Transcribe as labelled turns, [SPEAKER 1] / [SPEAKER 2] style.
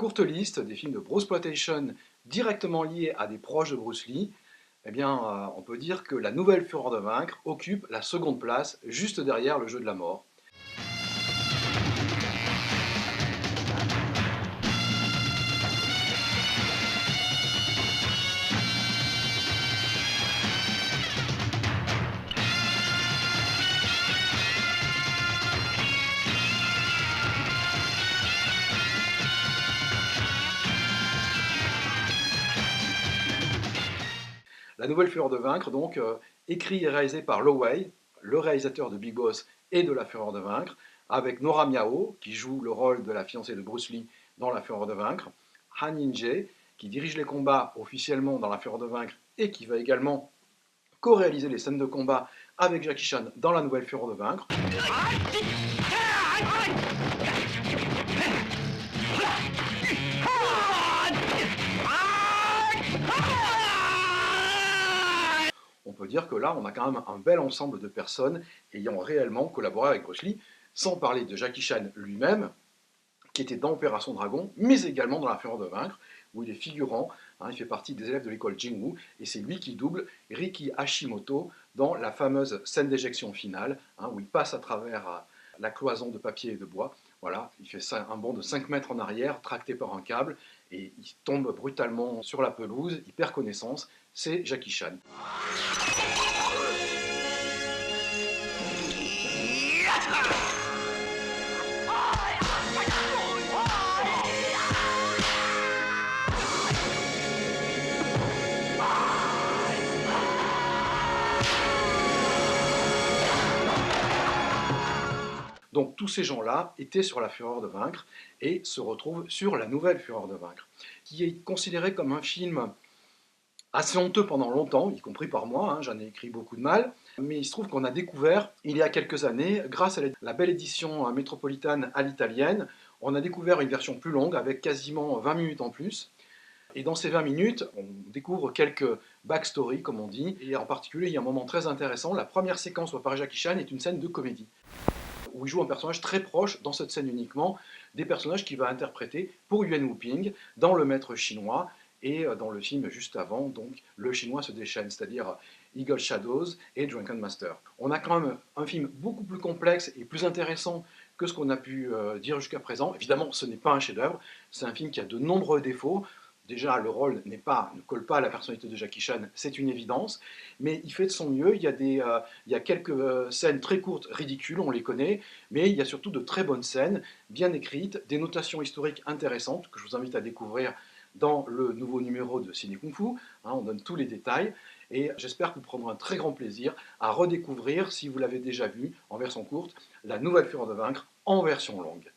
[SPEAKER 1] courte liste des films de Bruceploitation directement liés à des proches de Bruce Lee, eh bien, on peut dire que La Nouvelle Fureur de Vaincre occupe la seconde place, juste derrière Le Jeu de la Mort. La Nouvelle Fureur de Vaincre, donc, écrit et réalisé par Lo Wei, le réalisateur de Big Boss et de La Fureur de Vaincre, avec Nora Miao, qui joue le rôle de la fiancée de Bruce Lee dans La Fureur de Vaincre, Han In-jae, qui dirige les combats officiellement dans La Fureur de Vaincre et qui va également co-réaliser les scènes de combat avec Jackie Chan dans La Nouvelle Fureur de Vaincre. On peut dire que là, on a quand même un bel ensemble de personnes ayant réellement collaboré avec Bruce Lee, sans parler de Jackie Chan lui-même, qui était dans Opération Dragon, mais également dans La Fureur de Vaincre, où il est figurant, il fait partie des élèves de l'école Jingwu, et c'est lui qui double Riki Hashimoto dans la fameuse scène d'éjection finale, où il passe à travers la cloison de papier et de bois. Voilà, il fait un bond de 5 mètres en arrière, tracté par un câble, et il tombe brutalement sur la pelouse, il perd connaissance, c'est Jackie Chan. Donc tous ces gens-là étaient sur La Fureur de Vaincre et se retrouvent sur La Nouvelle Fureur de Vaincre, qui est considéré comme un film assez honteux pendant longtemps, y compris par moi, j'en ai écrit beaucoup de mal, mais il se trouve qu'on a découvert, il y a quelques années, grâce à la belle édition métropolitaine à l'italienne, on a découvert une version plus longue, avec quasiment 20 minutes en plus, et dans ces 20 minutes, on découvre quelques backstories, comme on dit, et en particulier, il y a un moment très intéressant, la première séquence par Jackie Chan est une scène de comédie, où il joue un personnage très proche, dans cette scène uniquement, des personnages qu'il va interpréter pour Yuan Wuping dans Le Maître chinois et dans le film juste avant, donc Le Chinois se déchaîne, c'est-à-dire Eagle Shadows et Drunken Master. On a quand même un film beaucoup plus complexe et plus intéressant que ce qu'on a pu dire jusqu'à présent. Évidemment, ce n'est pas un chef-d'œuvre, c'est un film qui a de nombreux défauts. Déjà, le rôle ne colle pas à la personnalité de Jackie Chan, c'est une évidence, mais il fait de son mieux. Il y a quelques scènes très courtes, ridicules, on les connaît, mais il y a surtout de très bonnes scènes, bien écrites, des notations historiques intéressantes, que je vous invite à découvrir dans le nouveau numéro de Ciné Kung Fu. On donne tous les détails, et j'espère que vous prendrez un très grand plaisir à redécouvrir, si vous l'avez déjà vu, en version courte, La Nouvelle Fureur de Vaincre, en version longue.